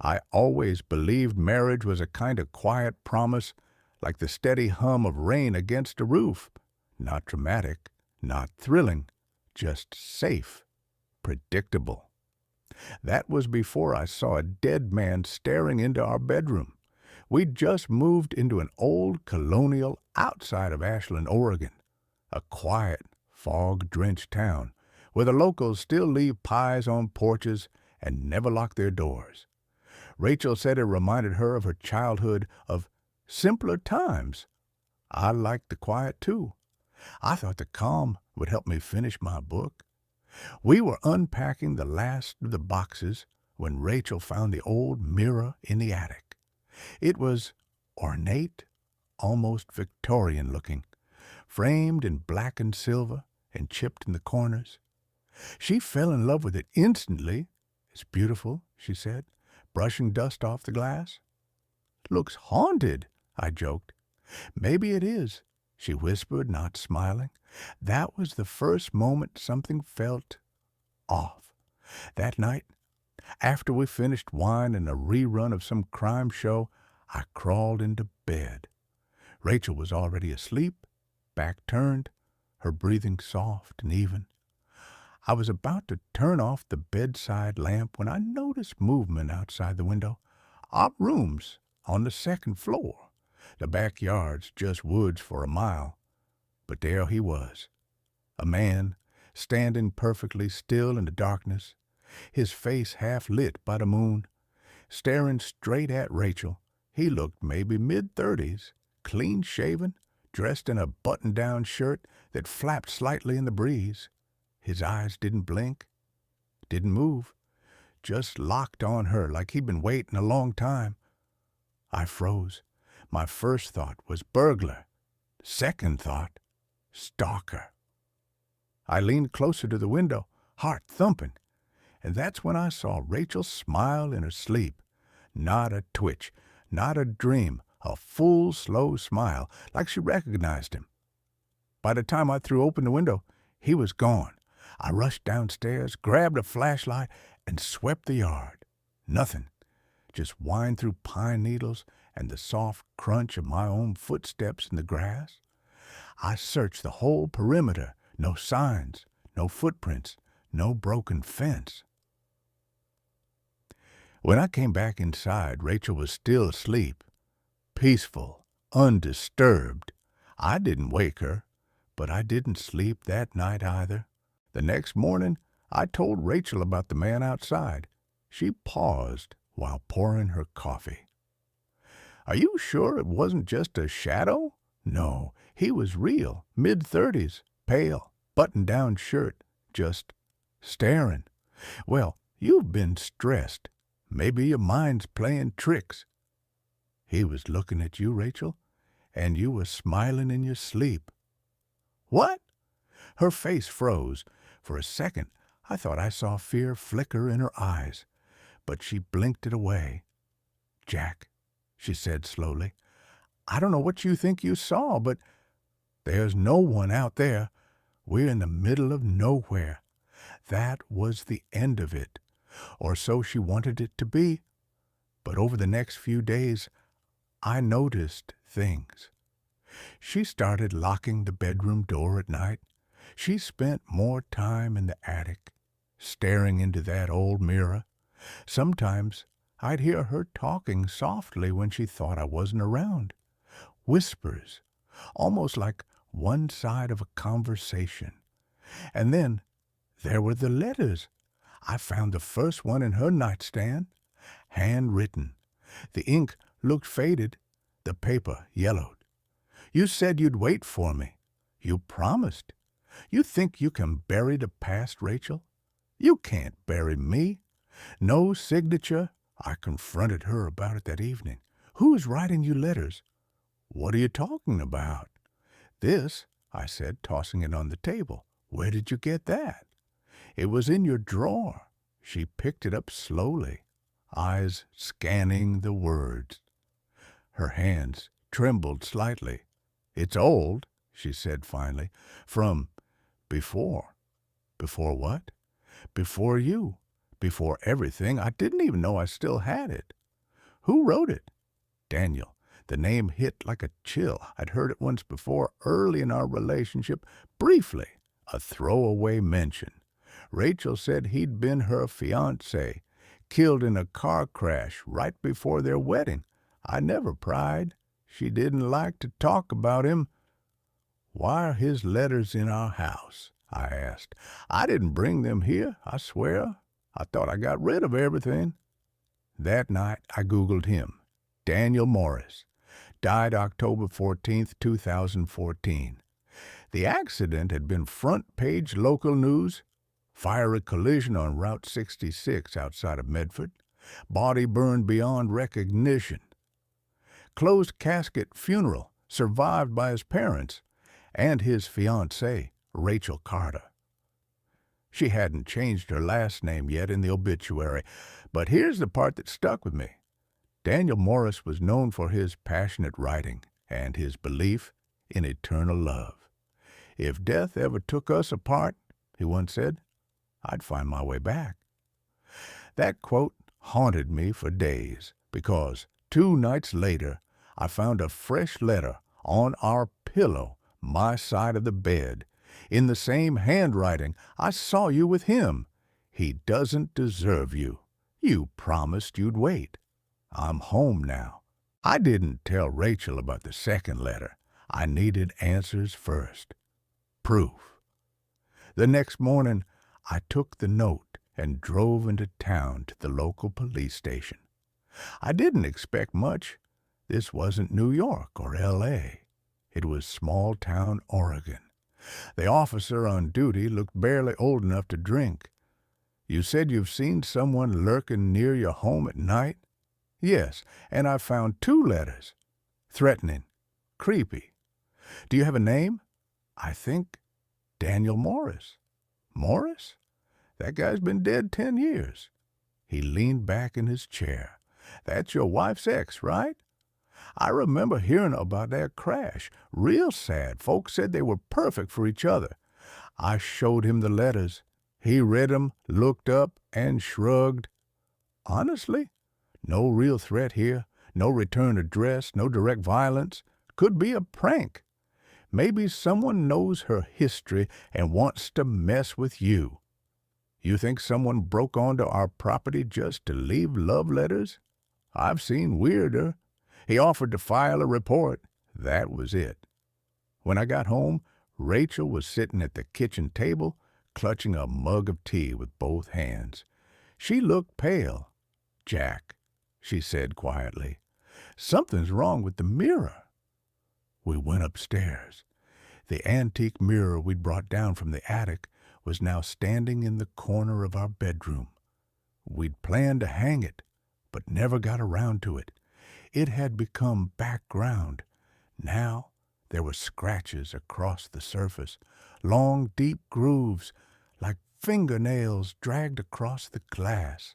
I always believed marriage was a kind of quiet promise, like the steady hum of rain against a roof. Not dramatic, not thrilling, just safe, predictable. That was before I saw a dead man staring into our bedroom. We'd just moved into an old colonial outside of Ashland, Oregon, a quiet, fog-drenched town where the locals still leave pies on porches and never lock their doors. Rachel said it reminded her of her childhood, of simpler times. I liked the quiet, too. I thought the calm would help me finish my book. We were unpacking the last of the boxes when Rachel found the old mirror in the attic. It was ornate, almost Victorian-looking, framed in black and silver and chipped in the corners. She fell in love with it instantly. "It's beautiful," she said, brushing dust off the glass. "Looks haunted," I joked. "Maybe it is," she whispered, not smiling. That was the first moment something felt off. That night, after we finished wine and a rerun of some crime show, I crawled into bed. Rachel was already asleep, back turned, her breathing soft and even. I was about to turn off the bedside lamp when I noticed movement outside the window. Our room's on the second floor. The backyard's just woods for a mile. But there he was, a man standing perfectly still in the darkness, his face half lit by the moon, staring straight at Rachel. He looked maybe mid-30s, clean-shaven, dressed in a button-down shirt that flapped slightly in the breeze. His eyes didn't blink, didn't move, just locked on her like he'd been waiting a long time. I froze. My first thought was burglar. Second thought, stalker. I leaned closer to the window, heart thumping, and that's when I saw Rachel smile in her sleep. Not a twitch, not a dream, a full, slow smile, like she recognized him. By the time I threw open the window, he was gone. I rushed downstairs, grabbed a flashlight, and swept the yard. Nothing. Just wind through pine needles and the soft crunch of my own footsteps in the grass. I searched the whole perimeter. No signs, no footprints, no broken fence. When I came back inside, Rachel was still asleep, peaceful, undisturbed. I didn't wake her, but I didn't sleep that night either. The next morning, I told Rachel about the man outside. She paused while pouring her coffee. "Are you sure it wasn't just a shadow?" "No, he was real, mid-30s, pale, button-down shirt, just staring." "Well, you've been stressed. Maybe your mind's playing tricks." "He was looking at you, Rachel, and you were smiling in your sleep." "What?" Her face froze. For a second, I thought I saw fear flicker in her eyes, but she blinked it away. "Jack," she said slowly, "I don't know what you think you saw, but there's no one out there. We're in the middle of nowhere. That was the end of it, or so she wanted it to be. But over the next few days, I noticed things." She started locking the bedroom door at night. She spent more time in the attic, staring into that old mirror. Sometimes I'd hear her talking softly when she thought I wasn't around. Whispers, almost like one side of a conversation. And then there were the letters. I found the first one in her nightstand, handwritten. The ink looked faded, the paper yellowed. "You said you'd wait for me. You promised. You think you can bury the past, Rachel? You can't bury me. No signature." I confronted her about it that evening. "Who's writing you letters?" "What are you talking about?" "This," I said, tossing it on the table. "Where did you get that?" "It was in your drawer." She picked it up slowly, eyes scanning the words. Her hands trembled slightly. "It's old," she said finally. "From before." "Before what?" "Before you. Before everything, I didn't even know I still had it. Who wrote it? Daniel. The name hit like a chill. I'd heard it once before, early in our relationship, briefly, a throwaway mention. Rachel said he'd been her fiancé, killed in a car crash right before their wedding. I never pried. She didn't like to talk about him. Why are his letters in our house? I asked. I didn't bring them here, I swear. I thought I got rid of everything. That night, I Googled him. Daniel Morris. Died October 14th, 2014. The accident had been front-page local news. Fiery collision on Route 66 outside of Medford. Body burned beyond recognition. Closed casket funeral, survived by his parents and his fiancée, Rachel Carter. She hadn't changed her last name yet in the obituary, but here's the part that stuck with me. Daniel Morris was known for his passionate writing and his belief in eternal love. If death ever took us apart, he once said, I'd find my way back. That quote haunted me for days because 2 nights later, I found a fresh letter on our pillow, my side of the bed. In the same handwriting, I saw you with him. He doesn't deserve you. You promised you'd wait. I'm home now. I didn't tell Rachel about the second letter. I needed answers first. Proof. The next morning, I took the note and drove into town to the local police station. I didn't expect much. This wasn't New York or L.A. It was small-town Oregon. The officer on duty looked barely old enough to drink. You said you've seen someone lurking near your home at night? Yes, and I found 2 letters. Threatening. Creepy. Do you have a name? I think Daniel Morris. Morris? That guy's been dead 10 years. He leaned back in his chair. That's your wife's ex, right? I remember hearing about that crash. Real sad. Folks said they were perfect for each other. I showed him the letters. He read 'em, looked up, and shrugged. Honestly, no real threat here. No return address, no direct violence. Could be a prank. Maybe someone knows her history and wants to mess with you. You think someone broke onto our property just to leave love letters? I've seen weirder. He offered to file a report. That was it. When I got home, Rachel was sitting at the kitchen table, clutching a mug of tea with both hands. She looked pale. Jack, she said quietly, something's wrong with the mirror. We went upstairs. The antique mirror we'd brought down from the attic was now standing in the corner of our bedroom. We'd planned to hang it, but never got around to it. It had become background. Now there were scratches across the surface, long, deep grooves, like fingernails dragged across the glass.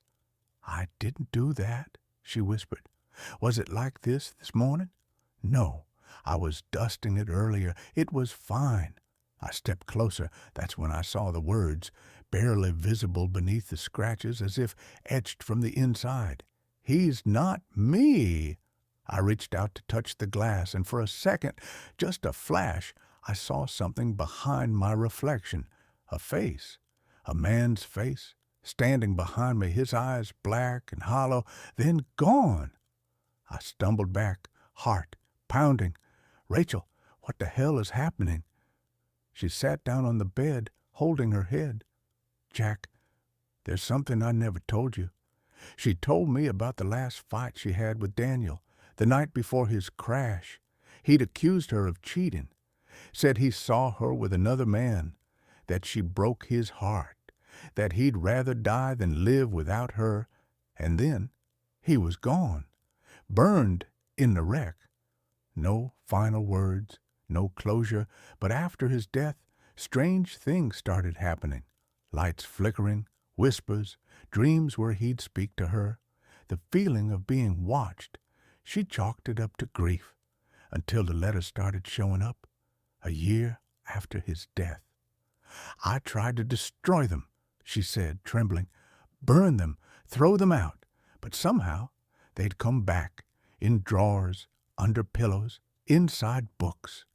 I didn't do that, she whispered. Was it like this morning? No, I was dusting it earlier. It was fine. I stepped closer. That's when I saw the words, barely visible beneath the scratches as if etched from the inside. He's not me. I reached out to touch the glass, and for a second, just a flash, I saw something behind my reflection. A face. A man's face, standing behind me, his eyes black and hollow, then gone. I stumbled back, heart pounding. Rachel, what the hell is happening? She sat down on the bed, holding her head. Jack, there's something I never told you. She told me about the last fight she had with Daniel, the night before his crash. He'd accused her of cheating, said he saw her with another man, that she broke his heart, that he'd rather die than live without her, and then he was gone, burned in the wreck. No final words, no closure, but after his death, strange things started happening. Lights flickering, whispers, dreams where he'd speak to her, the feeling of being watched. She chalked it up to grief, until the letters started showing up, a year after his death. I tried to destroy them, she said, trembling, burn them, throw them out, but somehow they'd come back in drawers, under pillows, inside books.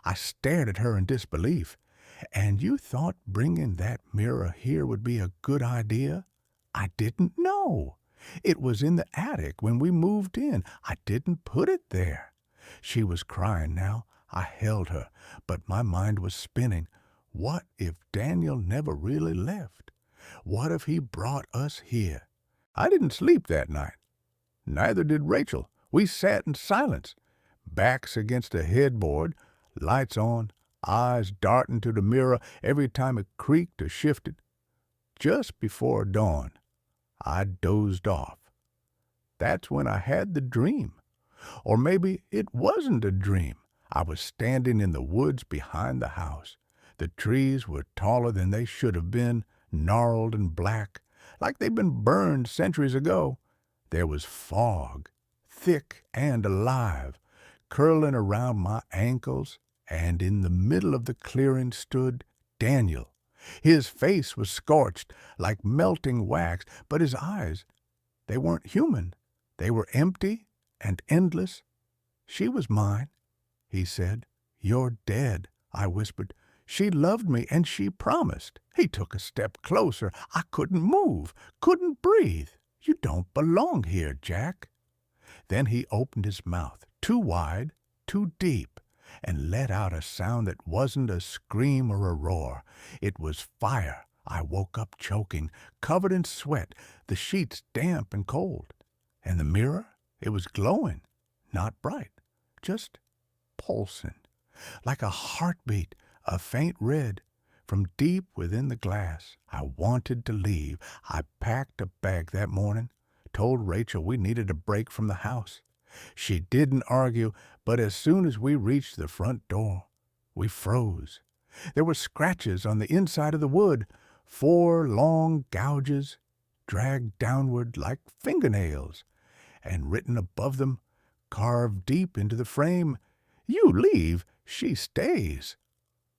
I stared at her in disbelief. And you thought bringing that mirror here would be a good idea? I didn't know. It was in the attic when we moved in. I didn't put it there. She was crying now. I held her, but my mind was spinning. What if Daniel never really left? What if he brought us here? I didn't sleep that night. Neither did Rachel. We sat in silence, backs against the headboard, lights on, eyes darting to the mirror every time it creaked or shifted. Just before dawn, I dozed off. That's when I had the dream. Or maybe it wasn't a dream. I was standing in the woods behind the house. The trees were taller than they should have been, gnarled and black, like they'd been burned centuries ago. There was fog, thick and alive, curling around my ankles, and in the middle of the clearing stood Daniel. His face was scorched like melting wax, but his eyes, they weren't human. They were empty and endless. "She was mine," he said. "You're dead," I whispered. "She loved me, and she promised." He took a step closer. I couldn't move, couldn't breathe. "You don't belong here, Jack." Then he opened his mouth, too wide, too deep, and let out a sound that wasn't a scream or a roar. It was fire. I woke up choking, covered in sweat, the sheets damp and cold. And the mirror, it was glowing, not bright, just pulsing, like a heartbeat, a faint red, from deep within the glass. I wanted to leave. I packed a bag that morning, told Rachel we needed a break from the house. She didn't argue, but as soon as we reached the front door, we froze. There were scratches on the inside of the wood, 4 long gouges, dragged downward like fingernails, and written above them, carved deep into the frame, "You leave, she stays."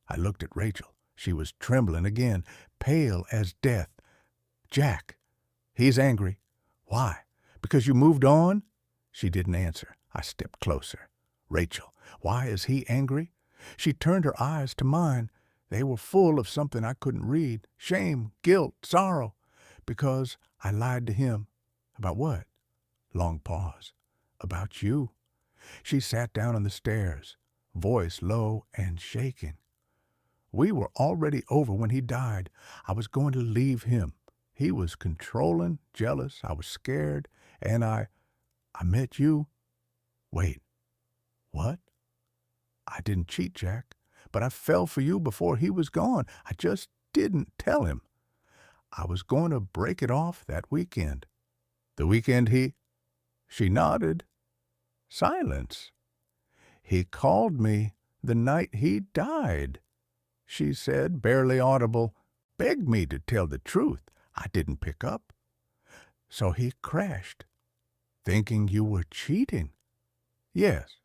I looked at Rachel. She was trembling again, pale as death. "Jack, he's angry." "Why? Because you moved on?" She didn't answer. I stepped closer. "Rachel, why is he angry?" She turned her eyes to mine. They were full of something I couldn't read. Shame, guilt, sorrow. "Because I lied to him." "About what?" Long pause. "About you." She sat down on the stairs, voice low and shaking. "We were already over when he died. I was going to leave him. He was controlling, jealous. I was scared, and I met you." "Wait, what?" "I didn't cheat, Jack, but I fell for you before he was gone. I just didn't tell him. I was going to break it off that weekend." "The weekend he—" She nodded. Silence. "He called me the night he died," she said, barely audible. "Begged me to tell the truth. I didn't pick up. So he crashed, thinking you were cheating." "Yes."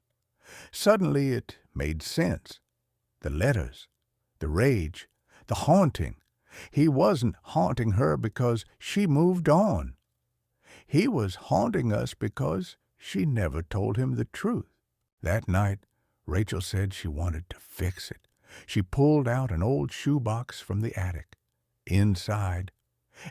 Suddenly it made sense. The letters, the rage, the haunting. He wasn't haunting her because she moved on. He was haunting us because she never told him the truth. That night, Rachel said she wanted to fix it. She pulled out an old shoebox from the attic. Inside,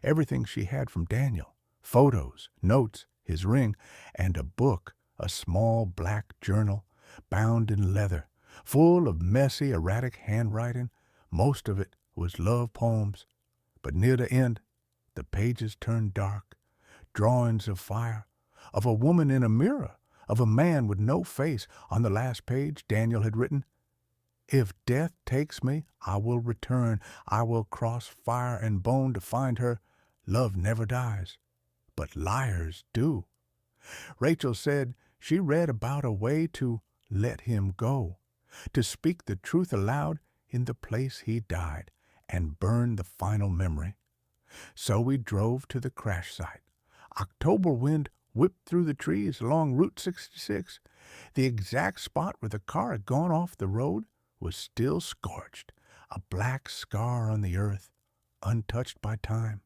everything she had from Daniel, photos, notes, his ring, and a book, a small black journal, bound in leather, full of messy, erratic handwriting. Most of it was love poems, but near the end, the pages turned dark. Drawings of fire, of a woman in a mirror, of a man with no face. On the last page, Daniel had written, "If death takes me, I will return. I will cross fire and bone to find her. Love never dies, but liars do." Rachel said she read about a way to let him go, to speak the truth aloud in the place he died, and burn the final memory. So we drove to the crash site. October wind whipped through the trees along Route 66. The exact spot where the car had gone off the road was still scorched, a black scar on the earth, untouched by time.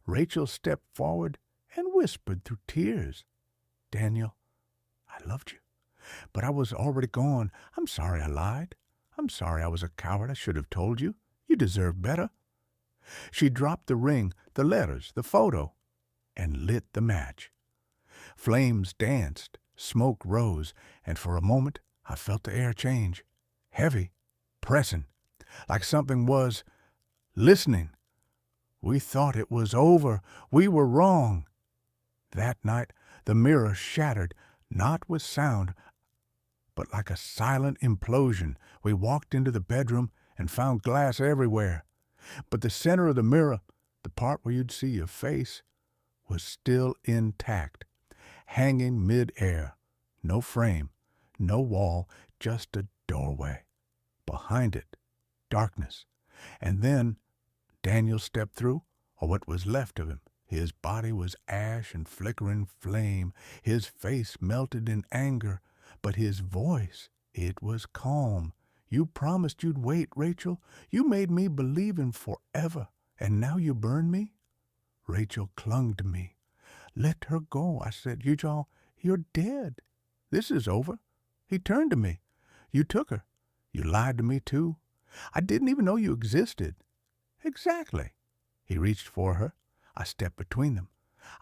Rachel stepped forward and whispered through tears, "Daniel, I loved you, but I was already gone. I'm sorry I lied. I'm sorry I was a coward. I should have told you. You deserve better." She dropped the ring, the letters, the photo, and lit the match. Flames danced, smoke rose, and for a moment I felt the air change. Heavy, pressing, like something was listening. We thought it was over. We were wrong. That night the mirror shattered, not with sound, but like a silent implosion. We walked into the bedroom and found glass everywhere. But the center of the mirror, the part where you'd see your face, was still intact, hanging mid-air. No frame, no wall, just a doorway. Behind it, darkness. And then Daniel stepped through, or what was left of him. His body was ash and flickering flame. His face melted in anger, but his voice, it was calm. "You promised you'd wait, Rachel. You made me believe in forever, and now you burn me?" Rachel clung to me. "Let her go," I said. "Eugene, you're dead. This is over." He turned to me. "You took her. You lied to me, too. I didn't even know you existed." "Exactly." He reached for her. I stepped between them.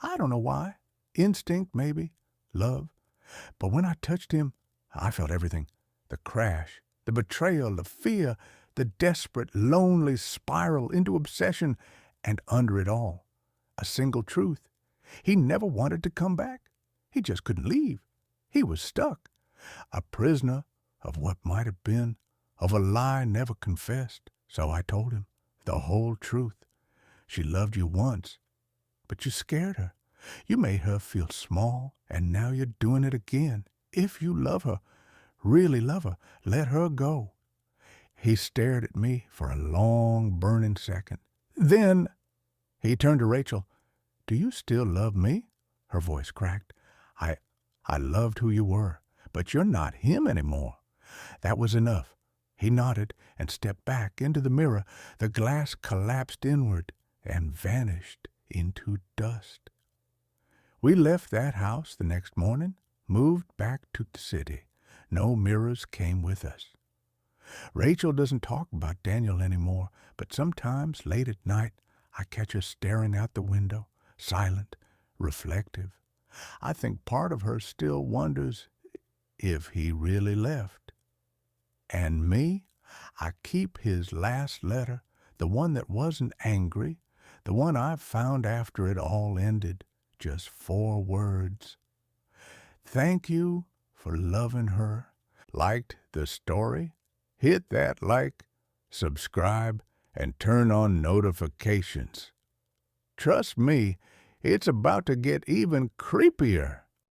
I don't know why. Instinct, maybe. Love. But when I touched him, I felt everything. The crash, the betrayal, the fear, the desperate, lonely spiral into obsession, and under it all, a single truth. He never wanted to come back. He just couldn't leave. He was stuck. A prisoner of what might have been, of a lie never confessed. So I told him the whole truth. She loved you once, but you scared her. You made her feel small, and now you're doing it again. If you love her, really love her, let her go." He stared at me for a long, burning second. Then he turned to Rachel. "Do you still love me?" Her voice cracked. I loved who you were, but you're not him anymore." That was enough. He nodded and stepped back into the mirror. The glass collapsed inward and vanished into dust. We left that house the next morning, moved back to the city. No mirrors came with us. Rachel doesn't talk about Daniel anymore, but sometimes late at night I catch her staring out the window, silent, reflective. I think part of her still wonders if he really left. And me, I keep his last letter, the one that wasn't angry, the one I found after it all ended. Just 4 words. "Thank you for loving her." Liked the story? Hit that like, subscribe, and turn on notifications. Trust me, it's about to get even creepier.